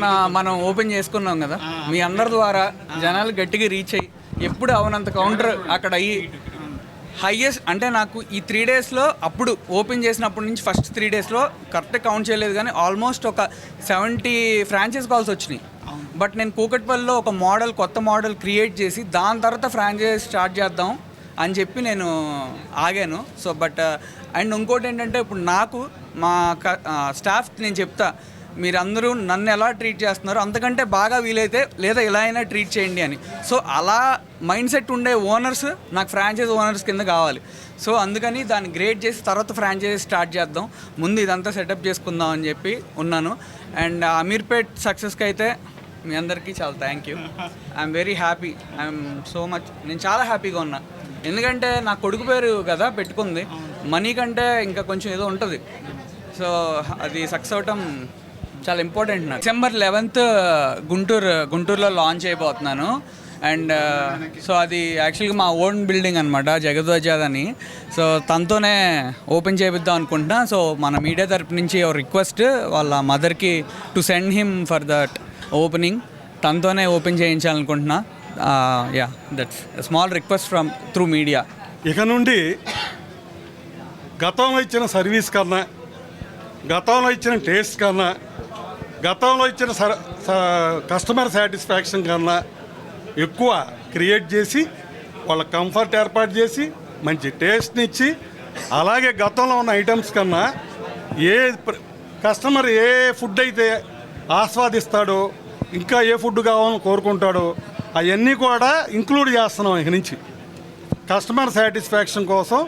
మొన్న మనం ఓపెన్ చేసుకున్నాం కదా, మీ అందరి ద్వారా జనాలు గట్టిగా రీచ్ అయ్యి ఎప్పుడు అవనంత కౌంటర్ అక్కడ అయ్యి హైయెస్ట్ అంటే నాకు ఈ 3 డేస్లో అప్పుడు ఓపెన్ చేసినప్పటి నుంచి ఫస్ట్ 3 డేస్లో కరెక్ట్ కౌంట్ చేయలేదు కానీ ఆల్మోస్ట్ ఒక 70 ఫ్రాంచైజ్ కాల్స్ వచ్చినాయి. బట్ నేను కూకట్పల్లిలో ఒక కొత్త మోడల్ క్రియేట్ చేసి దాని తర్వాత ఫ్రాంచైజ్ స్టార్ట్ చేద్దాం అని చెప్పి నేను ఆగాను. సో బట్ అండ్ ఇంకోటి ఏంటంటే ఇప్పుడు నాకు మా స్టాఫ్ నేను చెప్తా, మీరందరూ నన్ను ఎలా ట్రీట్ చేస్తున్నారు అంతకంటే బాగా వీలైతే లేదా ఎలా అయినా ట్రీట్ చేయండి అని. సో అలా మైండ్ సెట్ ఉండే ఓనర్స్ నాకు ఫ్రాంచైజ్ ఓనర్స్ కింద కావాలి. సో అందుకని దాన్ని గ్రేడ్ చేసి తర్వాత ఫ్రాంచైజ్ స్టార్ట్ చేద్దాం, ముందు ఇదంతా సెటప్ చేసుకుందాం అని చెప్పి ఉన్నాను. అండ్ అమీర్పేట్ సక్సెస్కి అయితే మీ అందరికీ చాలా thank you. I'm very happy, I'm so much. నేను చాలా హ్యాపీగా ఉన్నా, ఎందుకంటే నా కొడుకు పేరు కదా పెట్టుకుంది, మనీ కంటే ఇంకా కొంచెం ఏదో ఉంటుంది. సో అది సక్సెస్ అవటం చాలా ఇంపార్టెంట్. నాకు డిసెంబర్ 11th గుంటూరులో లాంచ్ అయిపోతున్నాను. అండ్ సో అది యాక్చువల్గా మా ఓన్ బిల్డింగ్ అనమాట, జగద్వజాద్ అని. సో తనతోనే ఓపెన్ చేపిద్దాం అనుకుంటున్నా. సో మన మీడియా తరపు నుంచి రిక్వెస్ట్ వాళ్ళ మదర్కి to send him for that opening, తనతోనే ఓపెన్ చేయించాలనుకుంటున్నా. Yeah, that's small request from through media. ఇక నుండి గతంలో ఇచ్చిన సర్వీస్ కన్నా, గతంలో ఇచ్చిన టేస్ట్ కన్నా, గతంలో ఇచ్చిన కస్టమర్ సాటిస్ఫాక్షన్ కన్నా ఎక్కువ క్రియేట్ చేసి వాళ్ళ కంఫర్ట్ ఏర్పాటు చేసి మంచి టేస్ట్ని ఇచ్చి, అలాగే గతంలో ఉన్న ఐటమ్స్ కన్నా కస్టమర్ ఏ ఫుడ్ అయితే ఆస్వాదిస్తాడో, ఇంకా ఏ ఫుడ్ కావాలని కోరుకుంటాడో అవన్నీ కూడా ఇంక్లూడ్ చేస్తున్నాం. ఇక నుంచి కస్టమర్ సాటిస్ఫాక్షన్ కోసం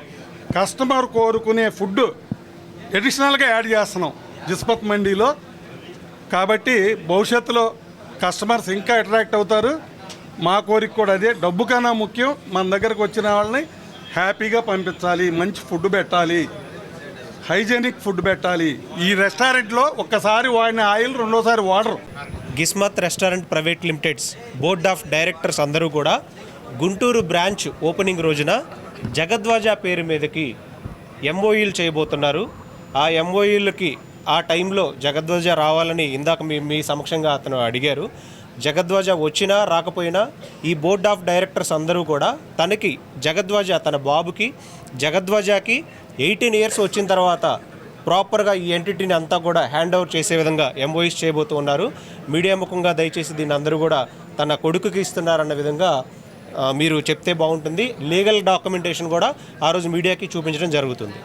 కస్టమర్ కోరుకునే ఫుడ్ అడిషనల్గా యాడ్ చేస్తున్నాం జిస్పత్ మండీలో. కాబట్టి భవిష్యత్తులో కస్టమర్స్ ఇంకా అట్రాక్ట్ అవుతారు. మా కోరిక కూడా అదే. డబ్బు కన్నా ముఖ్యం, మన దగ్గరకు వచ్చిన వాళ్ళని హ్యాపీగా పంపించాలి, మంచి ఫుడ్ పెట్టాలి, హైజెనిక్ ఫుడ్ పెట్టాలి. ఈ రెస్టారెంట్లో ఒక్కసారి వాడిన ఆయిల్ రెండోసారి వాడరు. Gismat restaurant private limited's board of directors అందరూ కూడా గుంటూరు బ్రాంచ్ ఓపెనింగ్ రోజున జగద్వాజ పేరు మీదకి ఎంఓఈలు చేయబోతున్నారు. ఆ ఎంఓఈలకి ఆ టైంలో జగద్వాజ రావాలని ఇందాక మీ సమక్షంగా అతను అడిగారు. జగద్వాజ వచ్చినా రాకపోయినా ఈ బోర్డ్ ఆఫ్ డైరెక్టర్స్ అందరూ కూడా తనకి జగద్వాజ, తన బాబుకి జగద్వాజకి 18 years వచ్చిన తర్వాత ప్రాపర్గా ఈ ఎంటిటీని అంతా కూడా హ్యాండ్ ఓవర్ చేసే విధంగా ఎంఓఈస్ చేయబోతూ ఉన్నారు. మీడియా ముఖంగా దయచేసి దీన్ని అందరూ కూడా తన కొడుకుకి ఇస్తున్నారన్న విధంగా మీరు చెప్తే బాగుంటుంది. లీగల్ డాక్యుమెంటేషన్ కూడా ఆ రోజు మీడియాకి చూపించడం జరుగుతుంది.